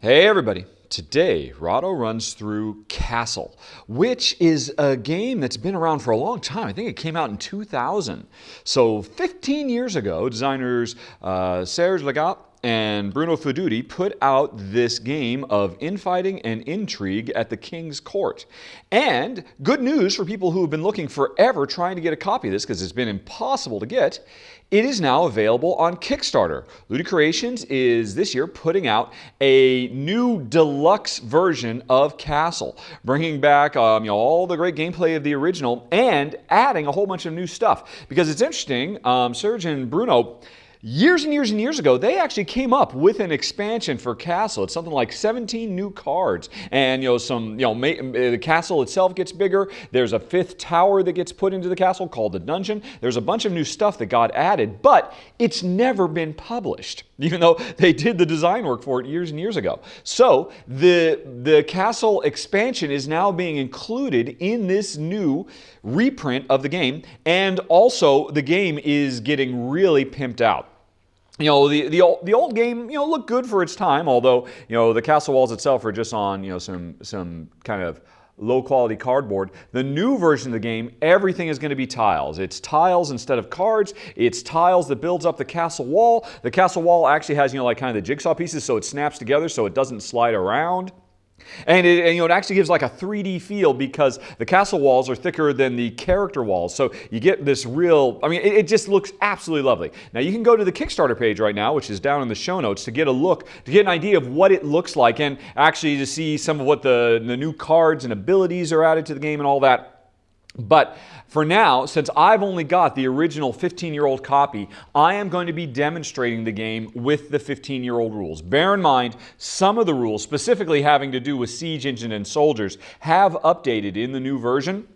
Hey everybody! Today, Rahdo runs through Castle, which is a game that's been around for a long time. I think it came out in 2000. So 15 years ago, designers Serge Legat and Bruno Fedudi put out this game of infighting and intrigue at the king's court. And good news for people who have been looking forever trying to get a copy of this because it's been impossible to get. It is now available on Kickstarter. Ludi Creations is this year putting out a new deluxe version of Castle, bringing back all the great gameplay of the original and adding a whole bunch of new stuff. Because it's interesting, Serge and Bruno, years and years and years ago, they actually came up with an expansion for Castle. It's something like 17 new cards, and the castle itself gets bigger. There's a fifth tower that gets put into the castle called the dungeon. There's a bunch of new stuff that got added, but it's never been published, even though they did the design work for it years and years ago. So the castle expansion is now being included in this new reprint of the game, and also the game is getting really pimped out. The old game, looked good for its time, although, the castle walls itself are just on, some kind of low-quality cardboard. The new version of the game, everything is going to be tiles. It's tiles instead of cards. It's tiles that builds up the castle wall. The castle wall actually has, kind of the jigsaw pieces, so it snaps together so it doesn't slide around. And it actually gives like a 3D feel because the castle walls are thicker than the character walls. So you get this real, it just looks absolutely lovely. Now you can go to the Kickstarter page right now, which is down in the show notes, to get an idea of what it looks like and actually to see some of what the new cards and abilities are added to the game and all that. But for now, since I've only got the original 15-year-old copy, I am going to be demonstrating the game with the 15-year-old rules. Bear in mind, some of the rules, specifically having to do with siege engine and soldiers, have updated in the new version.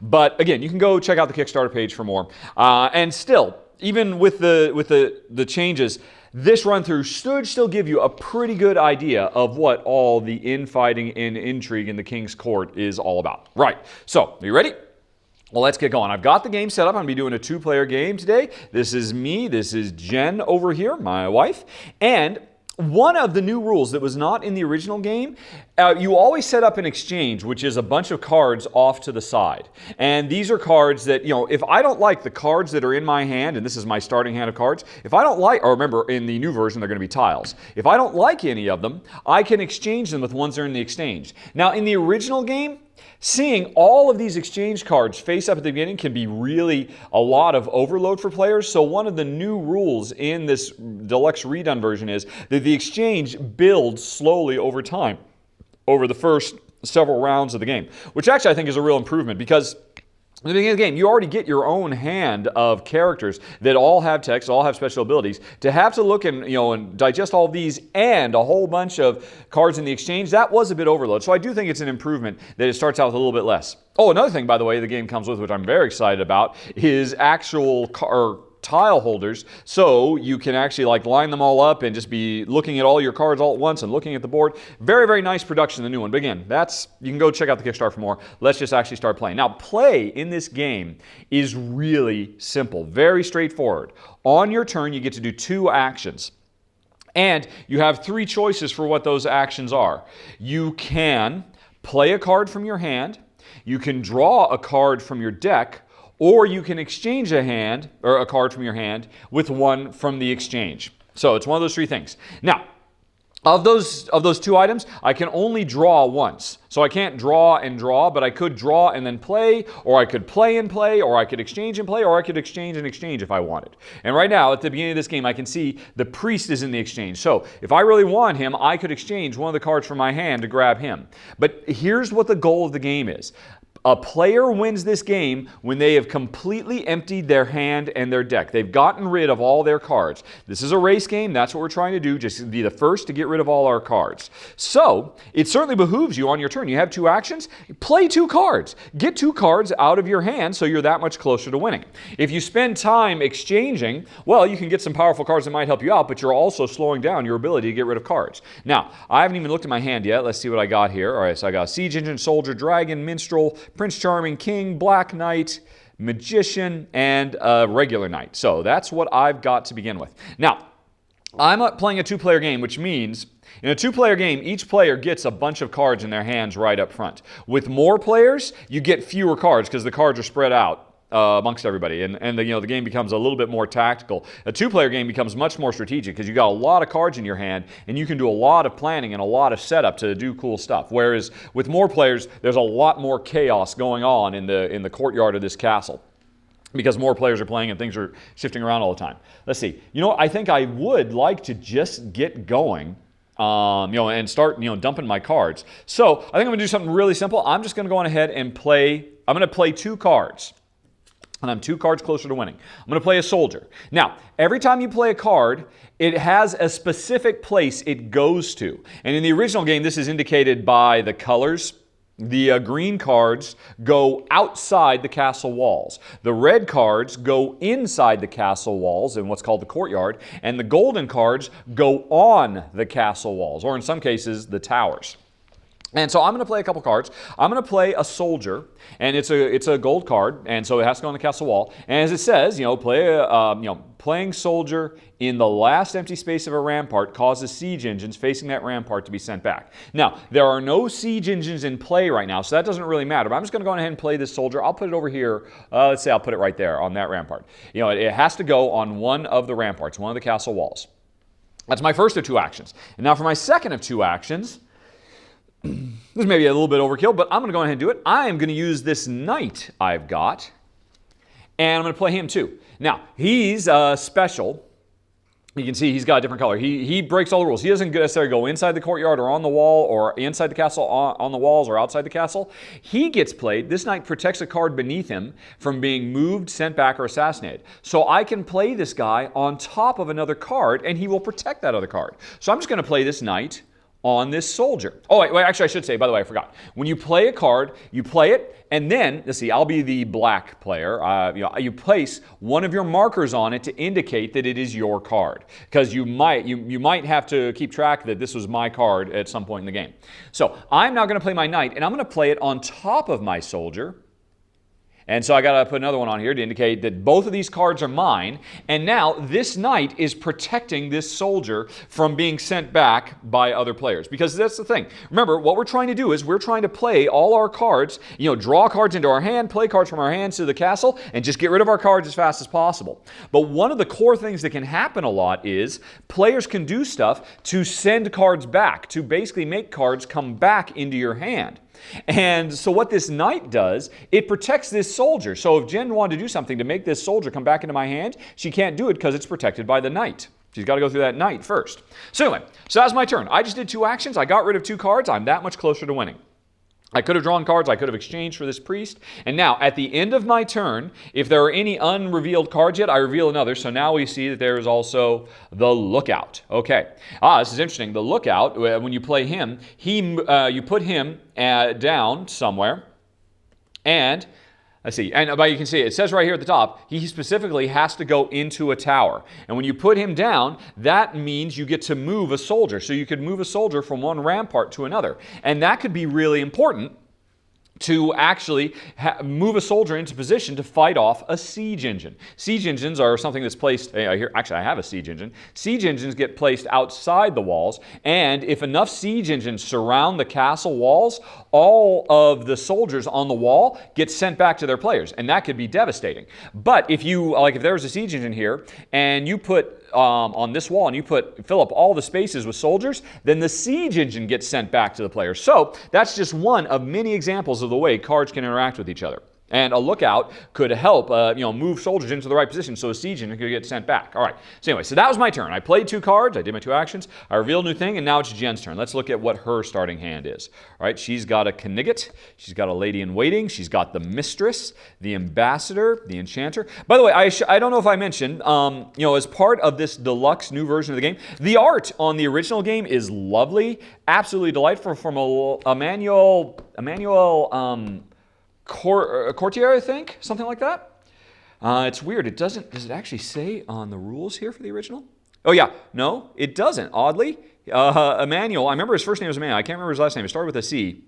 But again, you can go check out the Kickstarter page for more. And still, even with the changes, this run-through should still give you a pretty good idea of what all the infighting and intrigue in the King's Court is all about. Right, so are you ready? Well, let's get going. I've got the game set up. I'm going to be doing a two-player game today. This is me. This is Jen over here, my wife. And one of the new rules that was not in the original game, you always set up an exchange, which is a bunch of cards off to the side. And these are cards that, if I don't like the cards that are in my hand, and this is my starting hand of cards, if I don't like, or remember, in the new version, they're going to be tiles. If I don't like any of them, I can exchange them with ones that are in the exchange. Now, in the original game, seeing all of these exchange cards face up at the beginning can be really a lot of overload for players. So one of the new rules in this deluxe redone version is that the exchange builds slowly over time, over the first several rounds of the game, which actually I think is a real improvement because at the beginning of the game, you already get your own hand of characters that all have text, all have special abilities. To have to look and digest all of these and a whole bunch of cards in the exchange, that was a bit overload. So I do think it's an improvement that it starts out with a little bit less. Oh, another thing, by the way, the game comes with, which I'm very excited about, is actual tile holders, so you can actually line them all up and just be looking at all your cards all at once and looking at the board. Very, very nice production, the new one. But again, you can go check out the Kickstarter for more. Let's just actually start playing. Now, play in this game is really simple, very straightforward. On your turn, you get to do 2 actions. And you have 3 choices for what those actions are. You can play a card from your hand, you can draw a card from your deck, or you can exchange a card from your hand with one from the exchange. So it's one of those 3 things. Now, of those 2 items, I can only draw once. So I can't draw and draw, but I could draw and then play, or I could play and play, or I could exchange and play, or I could exchange and exchange if I wanted. And right now, at the beginning of this game, I can see the priest is in the exchange. So if I really want him, I could exchange one of the cards from my hand to grab him. But here's what the goal of the game is. A player wins this game when they have completely emptied their hand and their deck. They've gotten rid of all their cards. This is a race game. That's what we're trying to do, just be the first to get rid of all our cards. So it certainly behooves you on your turn. You have 2 actions. Play 2 cards. Get 2 cards out of your hand so you're that much closer to winning. If you spend time exchanging, well, you can get some powerful cards that might help you out, but you're also slowing down your ability to get rid of cards. Now, I haven't even looked at my hand yet. Let's see what I got here. All right, so I got Siege Engine, Soldier, Dragon, Minstrel, Prince Charming, King, Black Knight, Magician, and a regular Knight. So that's what I've got to begin with. Now, I'm playing a two-player game, which means in a two-player game, each player gets a bunch of cards in their hands right up front. With more players, you get fewer cards because the cards are spread out amongst everybody, and the game becomes a little bit more tactical. A two-player game becomes much more strategic because you got a lot of cards in your hand, and you can do a lot of planning and a lot of setup to do cool stuff. Whereas with more players, there's a lot more chaos going on in the courtyard of this castle, because more players are playing and things are shifting around all the time. Let's see. I think I would like to just get going, and start, dumping my cards. So I think I'm going to do something really simple. I'm just going to go on ahead and play. I'm going to play 2 cards. And I'm 2 cards closer to winning. I'm going to play a soldier. Now, every time you play a card, it has a specific place it goes to. And in the original game, this is indicated by the colors. The green cards go outside the castle walls. The red cards go inside the castle walls in what's called the courtyard. And the golden cards go on the castle walls, or in some cases, the towers. And so I'm going to play a couple cards. I'm going to play a soldier, and it's a gold card, and so it has to go on the castle wall. And as it says, playing soldier in the last empty space of a rampart causes siege engines facing that rampart to be sent back. Now, there are no siege engines in play right now, so that doesn't really matter. But I'm just going to go ahead and play this soldier. I'll put it over here. Let's say I'll put it right there on that rampart. It has to go on one of the ramparts, one of the castle walls. That's my first of 2 actions. And now for my second of 2 actions, this may be a little bit overkill, but I'm going to go ahead and do it. I am going to use this knight I've got, and I'm going to play him too. Now, he's special. You can see he's got a different color. He breaks all the rules. He doesn't necessarily go inside the courtyard or on the wall or inside the castle on the walls or outside the castle. He gets played. This knight protects a card beneath him from being moved, sent back, or assassinated. So I can play this guy on top of another card, and he will protect that other card. So I'm just going to play this knight on this soldier. Oh, wait, actually, I should say, by the way, I forgot. When you play a card, you play it, and then, let's see, I'll be the black player. You place one of your markers on it to indicate that it is your card, because you might have to keep track that this was my card at some point in the game. So I'm now going to play my knight, and I'm going to play it on top of my soldier. And so I got to put another one on here to indicate that both of these cards are mine. And now this knight is protecting this soldier from being sent back by other players. Because that's the thing. Remember, what we're trying to do is we're trying to play all our cards, draw cards into our hand, play cards from our hands to the castle, and just get rid of our cards as fast as possible. But one of the core things that can happen a lot is players can do stuff to send cards back, to basically make cards come back into your hand. And so what this knight does, it protects this soldier. So if Jen wanted to do something to make this soldier come back into my hand, she can't do it because it's protected by the knight. She's got to go through that knight first. So anyway, so that's my turn. I just did 2 actions. I got rid of 2 cards. I'm that much closer to winning. I could have drawn cards. I could have exchanged for this priest. And now, at the end of my turn, if there are any unrevealed cards yet, I reveal another. So now we see that there is also the lookout. Okay. This is interesting. The lookout, when you play him, you put him down somewhere. And let's see. And you can see it says right here at the top, he specifically has to go into a tower. And when you put him down, that means you get to move a soldier. So you could move a soldier from one rampart to another. And that could be really important to actually move a soldier into position to fight off a siege engine. Siege engines are something that's placed, actually I have a siege engine. Siege engines get placed outside the walls, and if enough siege engines surround the castle walls, all of the soldiers on the wall get sent back to their players, and that could be devastating. But if there's a siege engine here, and you put on this wall and you fill up all the spaces with soldiers, then the siege engine gets sent back to the players. So that's just one of many examples of the way cards can interact with each other. And a lookout could help move soldiers into the right position so a siege engine could get sent back. All right. So anyway, so that was my turn. I played 2 cards. I did my 2 actions. I revealed a new thing, and now it's Jen's turn. Let's look at what her starting hand is. All right. She's got a Knigget. She's got a Lady in Waiting. She's got the Mistress, the Ambassador, the Enchanter. By the way, I don't know if I mentioned, as part of this deluxe new version of the game, the art on the original game is lovely, absolutely delightful, from Emmanuel Courtier, I think, something like that. It's weird. Does it actually say on the rules here for the original? Oh yeah, no, it doesn't. Oddly, Emmanuel. I remember his first name was Emmanuel. I can't remember his last name. It started with a C.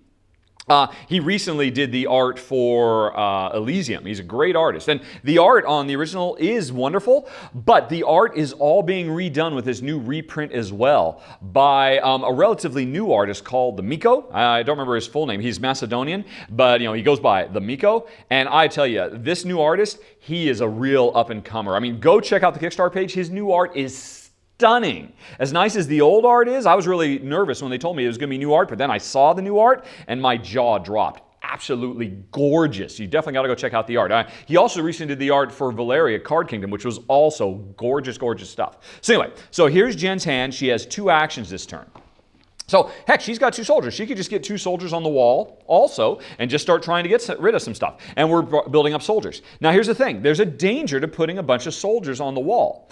He recently did the art for Elysium. He's a great artist. And the art on the original is wonderful, but the art is all being redone with this new reprint as well by a relatively new artist called the Miko. I don't remember his full name. He's Macedonian, but he goes by the Miko. And I tell you, this new artist, he is a real up-and-comer. I mean, go check out the Kickstarter page. His new art is stunning. As nice as the old art is, I was really nervous when they told me it was going to be new art, but then I saw the new art and my jaw dropped. Absolutely gorgeous. You definitely got to go check out the art. He also recently did the art for Valeria Card Kingdom, which was also gorgeous, gorgeous stuff. So anyway, so here's Jen's hand. She has 2 actions this turn. So, heck, she's got 2 soldiers. She could just get 2 soldiers on the wall also and just start trying to get rid of some stuff. And we're building up soldiers. Now, here's the thing. There's a danger to putting a bunch of soldiers on the wall.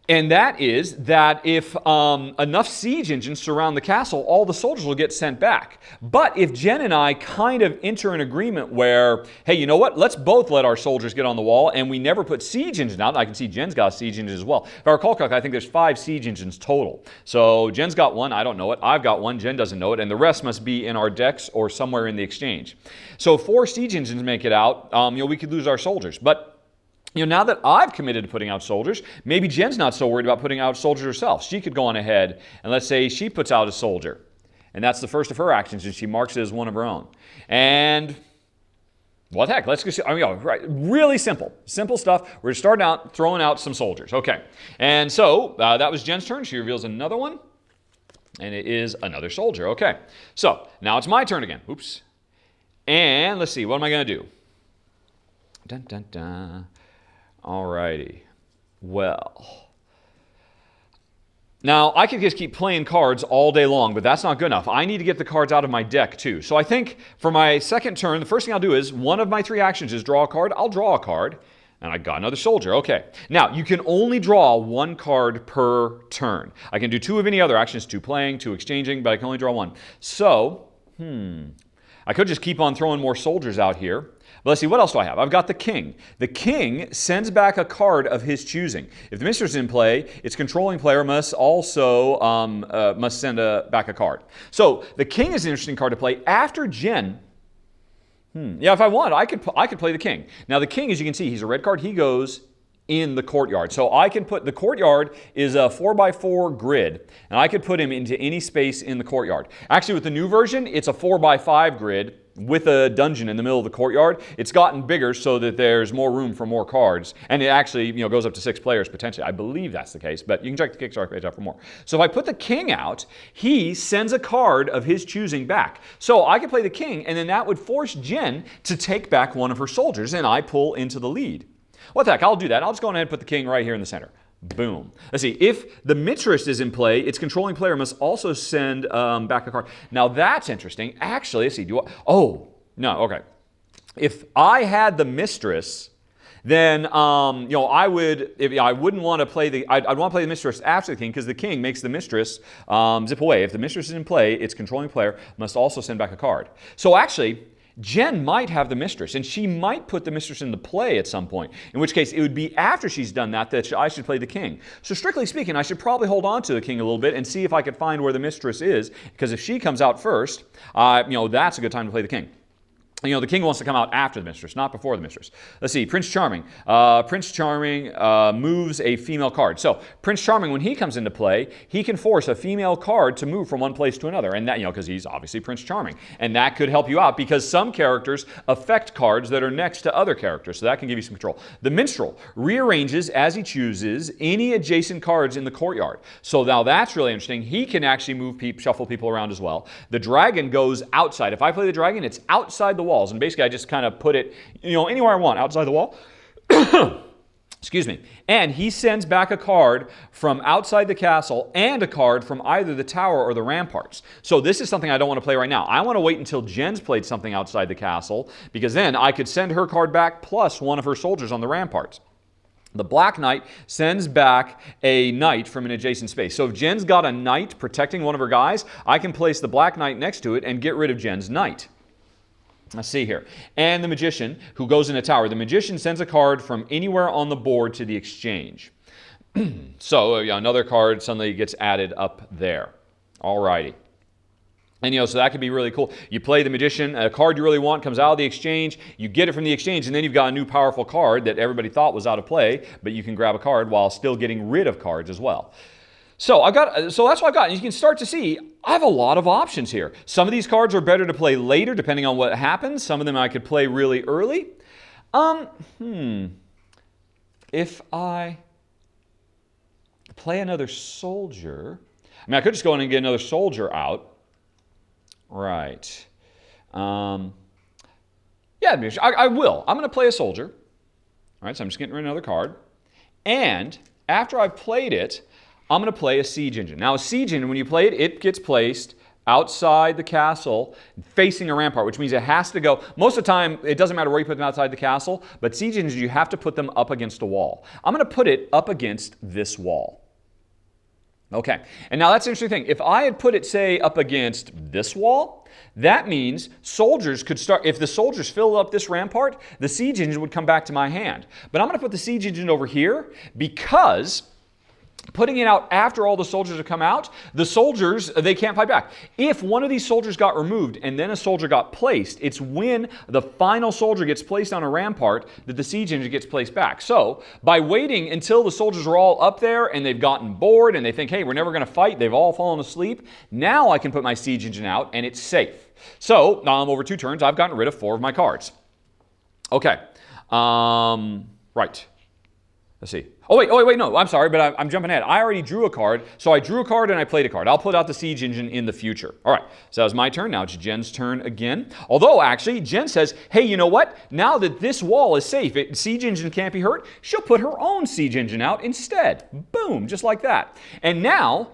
And that is that if enough siege engines surround the castle, all the soldiers will get sent back. But if Jen and I kind of enter an agreement where, hey, you know what? Let's both let our soldiers get on the wall, and we never put siege engines out. I can see Jen's got a siege engine as well. If I recall correctly, I think there's 5 siege engines total. So Jen's got 1. I don't know it. I've got 1. Jen doesn't know it. And the rest must be in our decks or somewhere in the exchange. So if 4 siege engines make it out, we could lose our soldiers. But now that I've committed to putting out soldiers, maybe Jen's not so worried about putting out soldiers herself. She could go on ahead and let's say she puts out a soldier. And that's the first of her actions, and she marks it as one of her own. And what the heck? Let's go see. Right. Really simple. Simple stuff. We're starting out throwing out some soldiers. Okay. And so that was Jen's turn. She reveals another one. And it is another soldier. Okay. So now it's my turn again. Oops. And let's see. What am I going to do? Dun, dun, dun. Alrighty. Well. Now, I could just keep playing cards all day long, but that's not good enough. I need to get the cards out of my deck, too. So I think for my second turn, the first thing I'll do is, one of my 3 actions is draw a card. I'll draw a card, and I got another soldier. Okay. Now, you can only draw 1 card per turn. I can do 2 of any other actions, 2 playing, 2 exchanging, but I can only draw 1. So, I could just keep on throwing more soldiers out here. But let's see, what else do I have? I've got the king. The king sends back a card of his choosing. If the mistress is in play, its controlling player must also send back a card. So the king is an interesting card to play after Jen. Yeah, if I want, I could play the king. Now the king, as you can see, he's a red card. He goes in the courtyard. So I can put, the courtyard is a 4x4 grid, and I could put him into any space in the courtyard. Actually, with the new version, it's a 4x5 grid with a dungeon in the middle of the courtyard. It's gotten bigger so that there's more room for more cards, and it actually goes up to 6 players potentially. I believe that's the case, but you can check the Kickstarter page out for more. So if I put the king out, he sends a card of his choosing back. So I could play the king, and then that would force Jen to take back one of her soldiers, and I pull into the lead. What the heck, I'll do that. I'll just go ahead and put the king right here in the center. Boom. Let's see, if the mistress is in play, its controlling player must also send back a card. Now that's interesting. Actually, let's see, okay. If I had the mistress, then I wouldn't want to play I'd want to play the mistress after the king, because the king makes the mistress zip away. If the mistress is in play, its controlling player must also send back a card. So actually, Jen might have the mistress, and she might put the mistress into play at some point, in which case it would be after she's done that I should play the king. So strictly speaking, I should probably hold on to the king a little bit and see if I could find where the mistress is, because if she comes out first, that's a good time to play the king. The king wants to come out after the mistress, not before the mistress. Let's see, Prince Charming. Prince Charming moves a female card. So Prince Charming, when he comes into play, he can force a female card to move from one place to another. And that, because he's obviously Prince Charming. And that could help you out, because some characters affect cards that are next to other characters. So that can give you some control. The minstrel rearranges, as he chooses, any adjacent cards in the courtyard. So now that's really interesting. He can actually shuffle people around as well. The dragon goes outside. If I play the dragon, it's outside the wall. And basically I just kind of put it, anywhere I want, outside the wall. Excuse me. And he sends back a card from outside the castle and a card from either the tower or the ramparts. So this is something I don't want to play right now. I want to wait until Jen's played something outside the castle, because then I could send her card back plus one of her soldiers on the ramparts. The Black Knight sends back a knight from an adjacent space. So if Jen's got a knight protecting one of her guys, I can place the Black Knight next to it and get rid of Jen's knight. Let's see here. And the magician, who goes in a tower. The magician sends a card from anywhere on the board to the exchange. So another card suddenly gets added up there. Alrighty. And, so that could be really cool. You play the Magician, a card you really want comes out of the exchange, you get it from the exchange, and then you've got a new powerful card that everybody thought was out of play, but you can grab a card while still getting rid of cards as well. So that's what I've got. And you can start to see I have a lot of options here. Some of these cards are better to play later, depending on what happens. Some of them I could play really early. If I play another soldier, I could just go in and get another soldier out. Right. Yeah, I will. I'm going to play a soldier. All right, so I'm just getting rid of another card. And after I've played it, I'm going to play a siege engine. Now, a siege engine, when you play it, it gets placed outside the castle facing a rampart, which means it has to go. Most of the time, it doesn't matter where you put them outside the castle, but siege engines, you have to put them up against a wall. I'm going to put it up against this wall. Okay, and now that's an interesting thing. If I had put it, say, up against this wall, that means soldiers could start, if the soldiers fill up this rampart, the siege engine would come back to my hand. But I'm going to put the siege engine over here because putting it out after all the soldiers have come out, the soldiers, they can't fight back. If one of these soldiers got removed and then a soldier got placed, it's when the final soldier gets placed on a rampart that the siege engine gets placed back. So by waiting until the soldiers are all up there and they've gotten bored and they think, hey, we're never going to fight, they've all fallen asleep, now I can put my siege engine out and it's safe. So over 2 turns, I've gotten rid of 4 of my cards. Okay, right. Let's see. Oh, wait, no, I'm sorry, but I'm jumping ahead. I already drew a card, so I drew a card and I played a card. I'll put out the siege engine in the future. All right, so that was my turn. Now it's Jen's turn again. Although, actually, Jen says, hey, you know what? Now that this wall is safe, siege engine can't be hurt, she'll put her own siege engine out instead. Boom, just like that. And now,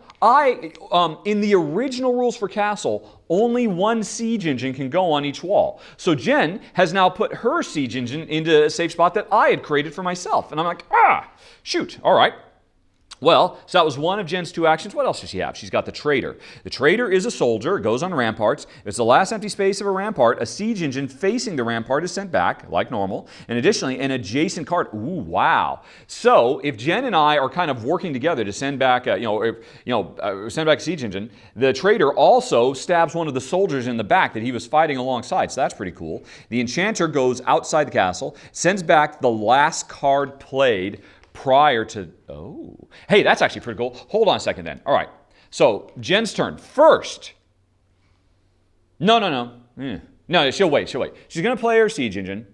in the original rules for Castle, only 1 siege engine can go on each wall. So Jen has now put her siege engine into a safe spot that I had created for myself. And I'm like, shoot, all right. Well, so that was one of Jen's 2 actions. What else does she have? She's got the Traitor. The Traitor is a soldier. It goes on ramparts. If it's the last empty space of a rampart, a siege engine facing the rampart is sent back, like normal. And additionally, an adjacent card. Ooh, wow. So if Jen and I are kind of working together to send back, send back a siege engine, the Traitor also stabs one of the soldiers in the back that he was fighting alongside. So that's pretty cool. The Enchanter goes outside the castle, sends back the last card played prior to, hey, that's actually pretty cool. Hold on a second then. All right, so Jen's turn. First, no, she'll wait. She's going to play her siege engine,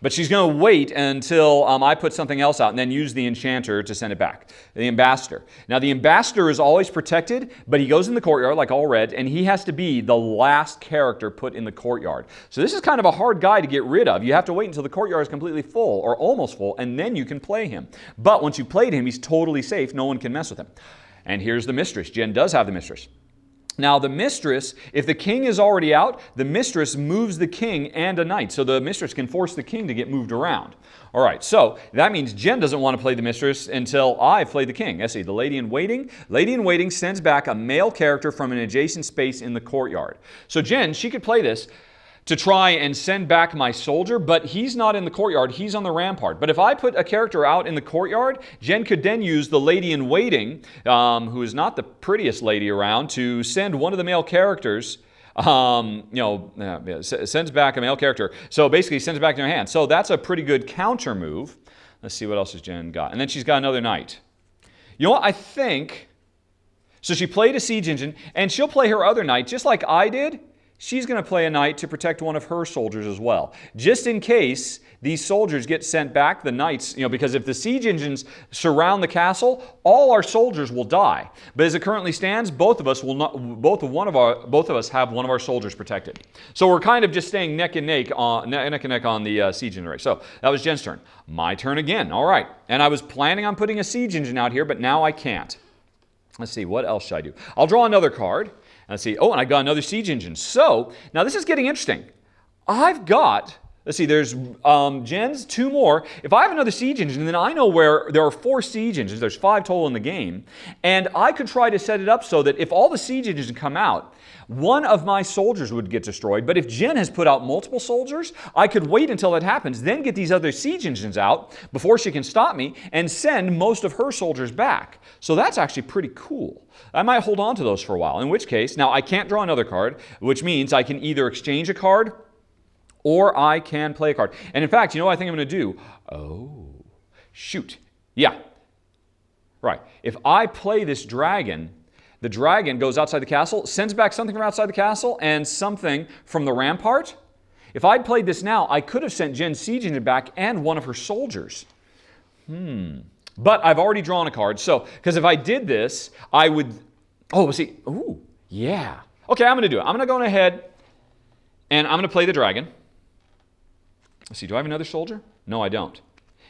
but she's going to wait until I put something else out and then use the Enchanter to send it back. The Ambassador. Now, the Ambassador is always protected, but he goes in the courtyard like all red, and he has to be the last character put in the courtyard. So this is kind of a hard guy to get rid of. You have to wait until the courtyard is completely full or almost full, and then you can play him. But once you played him, he's totally safe. No one can mess with him. And here's the Mistress. Jen does have the Mistress. Now, the Mistress, if the king is already out, the Mistress moves the king and a knight. So the Mistress can force the king to get moved around. All right, so that means Jen doesn't want to play the Mistress until I've played the king. Let's see, the Lady in Waiting. Lady in Waiting sends back a male character from an adjacent space in the courtyard. So Jen, she could play this to try and send back my soldier, but he's not in the courtyard, he's on the rampart. But if I put a character out in the courtyard, Jen could then use the Lady in Waiting, who is not the prettiest lady around, to send one of the male characters, sends back a male character. So basically sends it back to her hand. So that's a pretty good counter move. Let's see, what else has Jen got? And then she's got another knight. You know what, I think, so she played a siege engine, and she'll play her other knight, just like I did. She's going to play a knight to protect one of her soldiers as well. Just in case these soldiers get sent back, the knights, because if the siege engines surround the castle, all our soldiers will die. But as it currently stands, both of us have one of our soldiers protected. So we're kind of just staying neck and neck on the siege engine race. So that was Jen's turn. My turn again. All right. And I was planning on putting a siege engine out here, but now I can't. Let's see, what else should I do? I'll draw another card. Let's see. Oh, and I got another siege engine. So, now this is getting interesting. I've got Let's see, there's Jen's, 2 more. If I have another siege engine, then I know where there are 4 siege engines. There's 5 total in the game. And I could try to set it up so that if all the siege engines come out, one of my soldiers would get destroyed. But if Jen has put out multiple soldiers, I could wait until that happens, then get these other siege engines out before she can stop me and send most of her soldiers back. So that's actually pretty cool. I might hold on to those for a while, in which case, now I can't draw another card, which means I can either exchange a card or I can play a card. And in fact, you know what I think I'm going to do? Oh, shoot. Yeah. Right. If I play this dragon, the dragon goes outside the castle, sends back something from outside the castle and something from the rampart. If I'd played this now, I could have sent Jen's siege engine back and one of her soldiers. But I've already drawn a card. So, because if I did this, I would... Oh, see. Ooh, yeah. Okay, I'm going to do it. I'm going to go ahead and I'm going to play the dragon. Let's see, do I have another soldier? No, I don't.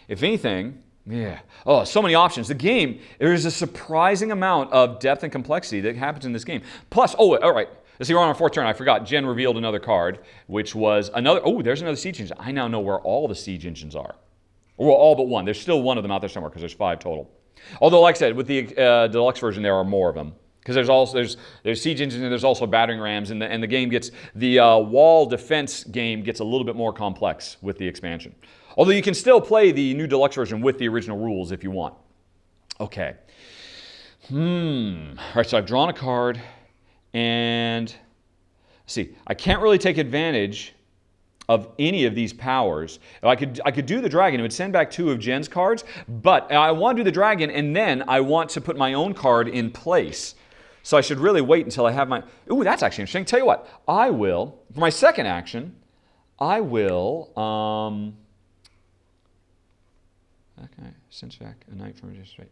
If anything, yeah. Oh, so many options. The game, there is a surprising amount of depth and complexity that happens in this game. Plus, oh, all right. Let's see, we're on our 4th turn. I forgot. Jen revealed another card, which was another... Oh, there's another siege engine. I now know where all the siege engines are. Well, all but one. There's still one of them out there somewhere because there's 5 total. Although, like I said, with the deluxe version, there are more of them. Because there's siege engines and there's also battering rams, and the game gets, the wall defense game gets a little bit more complex with the expansion. Although you can still play the new deluxe version with the original rules if you want. Okay. All right, so I've drawn a card, and see, I can't really take advantage of any of these powers. I could do the dragon. It would send back 2 of Jen's cards, but I want to do the dragon, and then I want to put my own card in place. So I should really wait until I have my... Ooh, that's actually interesting. Tell you what, I will, for my second action, I will... Okay, send back a knight from a straight.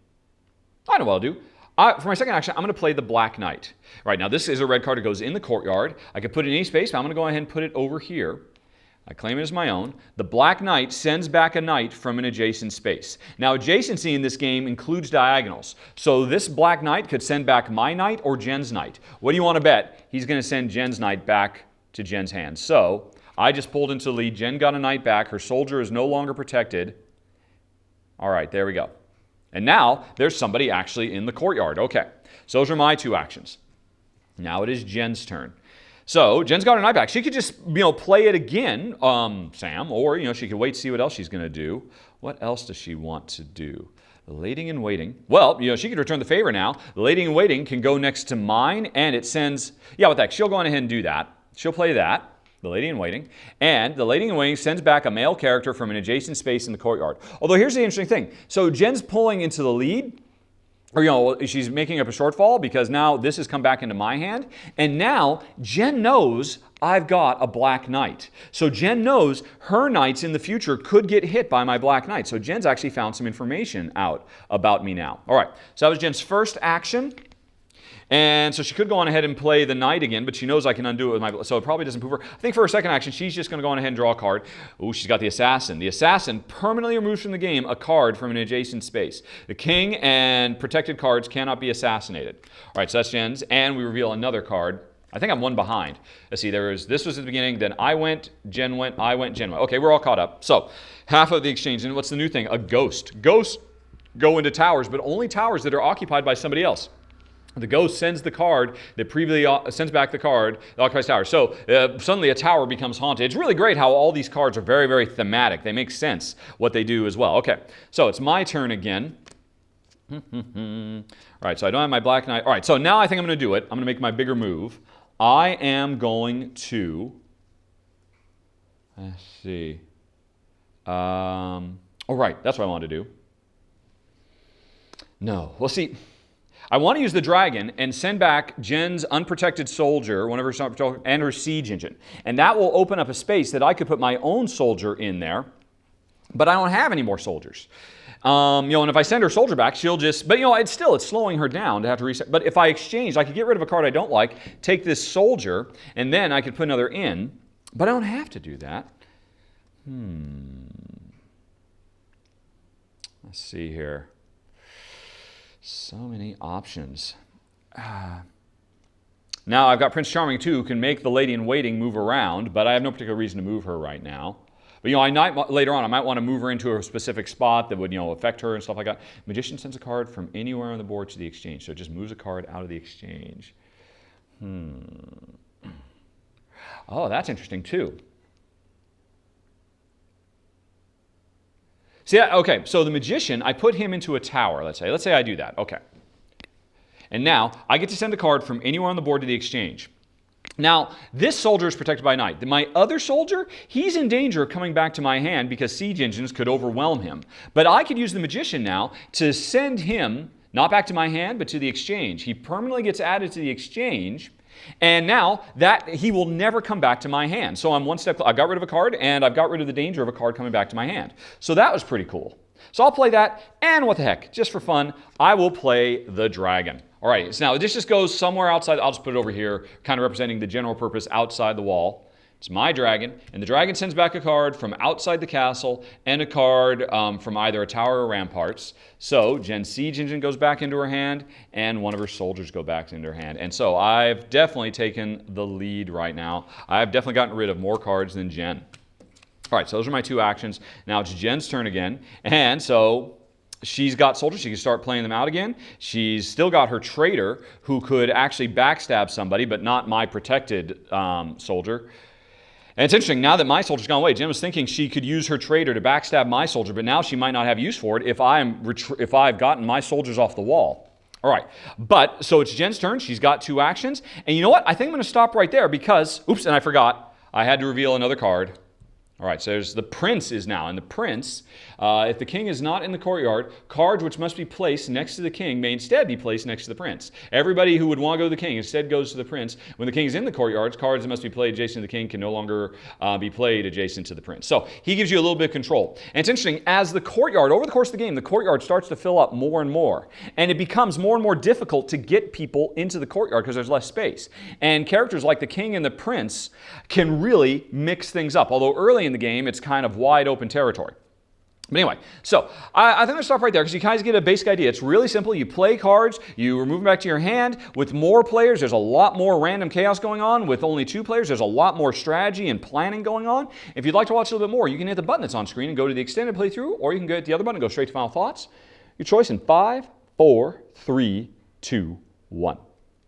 I know what I'll do. For my second action, I'm going to play the Black Knight. Right, now this is a red card that goes in the courtyard. I could put it in any space, but I'm going to go ahead and put it over here. I claim it as my own. The Black Knight sends back a knight from an adjacent space. Now, adjacency in this game includes diagonals. So this Black Knight could send back my knight or Jen's knight. What do you want to bet? He's going to send Jen's knight back to Jen's hand. So I just pulled into the lead. Jen got a knight back. Her soldier is no longer protected. All right, there we go. And now there's somebody actually in the courtyard. Okay, so those are my 2 actions. Now it is Jen's turn. So Jen's got her knight back. She could just, play it again, Sam, or, she could wait to see what else she's going to do. What else does she want to do? The Lady in Waiting. Well, she could return the favor now. The Lady in Waiting can go next to mine, and it sends... Yeah, with that, she'll go on ahead and do that. She'll play that, the Lady in Waiting. And the Lady in Waiting sends back a male character from an adjacent space in the courtyard. Although here's the interesting thing. So Jen's pulling into the lead. Or, she's making up a shortfall because now this has come back into my hand. And now Jen knows I've got a Black Knight. So Jen knows her knights in the future could get hit by my Black Knight. So Jen's actually found some information out about me now. All right, so that was Jen's first action. And so she could go on ahead and play the knight again, but she knows I can undo it with my... So it probably doesn't prove her. I think for her second action, she's just going to go on ahead and draw a card. Ooh, she's got the assassin. The assassin permanently removes from the game a card from an adjacent space. The king and protected cards cannot be assassinated. All right, so that's Jen's. And we reveal another card. I think I'm 1 behind. Let's see, this was at the beginning, then I went, Jen went, I went, Jen went. Okay, we're all caught up. So half of the exchange. And what's the new thing? A ghost. Ghosts go into towers, but only towers that are occupied by somebody else. The ghost sends the card that previously sends back the card that occupies tower. So suddenly a tower becomes haunted. It's really great how all these cards are very, very thematic. They make sense what they do as well. Okay, so it's my turn again. All right, so I don't have my Black Knight. All right, so now I think I'm going to do it. I'm going to make my bigger move. I am going to... Let's see. All right, that's what I want to do. No, well, see... I want to use the dragon and send back Jen's unprotected soldier, one of her, and her siege engine. And that will open up a space that I could put my own soldier in there, but I don't have any more soldiers. And if I send her soldier back, she'll just, but it's slowing her down to have to reset. But if I exchange, I could get rid of a card I don't like, take this soldier, and then I could put another in, but I don't have to do that. Let's see here. So many options. Now I've got Prince Charming too, who can make the Lady in Waiting move around, but I have no particular reason to move her right now. But, you know, I might, later on, I might want to move her into a specific spot that would, you know, affect her and stuff like that. Magician sends a card from anywhere on the board to the exchange. So it just moves a card out of the exchange. Oh, that's interesting, too. See, okay, so the magician, I put him into a tower, let's say. Let's say I do that, okay. And now, I get to send a card from anywhere on the board to the exchange. Now, this soldier is protected by night. My other soldier, he's in danger of coming back to my hand because siege engines could overwhelm him. But I could use the magician now to send him, not back to my hand, but to the exchange. He permanently gets added to the exchange, and now that he will never come back to my hand. So I'm one step, I got rid of a card, and I've got rid of the danger of a card coming back to my hand. So that was pretty cool. So I'll play that, and what the heck, just for fun, I will play the dragon. All right, so now this just goes somewhere outside. I'll just put it over here, kind of representing the general purpose outside the wall. It's my dragon, and the dragon sends back a card from outside the castle and a card from either a tower or ramparts. So Jen's siege engine goes back into her hand, and one of her soldiers go back into her hand. And so I've definitely taken the lead right now. I've definitely gotten rid of more cards than Jen. All right, so those are my two actions. Now it's Jen's turn again, and so she's got soldiers. She can start playing them out again. She's still got her traitor who could actually backstab somebody, but not my protected soldier. And it's interesting, now that my soldier's gone away, Jen was thinking she could use her traitor to backstab my soldier, but now she might not have use for it if I've gotten my soldiers off the wall. All right, but so it's Jen's turn. She's got two actions. And you know what? I think I'm going to stop right there because, oops, and I forgot. I had to reveal another card. All right, so there's the prince is now. And the prince, if the king is not in the courtyard, cards which must be placed next to the king may instead be placed next to the prince. Everybody who would want to go to the king instead goes to the prince. When the king is in the courtyard, cards that must be played adjacent to the king can no longer be played adjacent to the prince. So he gives you a little bit of control. And it's interesting, as the courtyard, over the course of the game, the courtyard starts to fill up more and more. And it becomes more and more difficult to get people into the courtyard because there's less space. And characters like the king and the prince can really mix things up. Although early in the game, it's kind of wide open territory. But anyway, so I think I'm going to stop right there because you guys get a basic idea. It's really simple. You play cards, you remove them back to your hand. With more players, there's a lot more random chaos going on. With only two players, there's a lot more strategy and planning going on. If you'd like to watch a little bit more, you can hit the button that's on screen and go to the extended playthrough, or you can go hit the other button and go straight to Final Thoughts. Your choice in 5, 4, 3, 2, 1.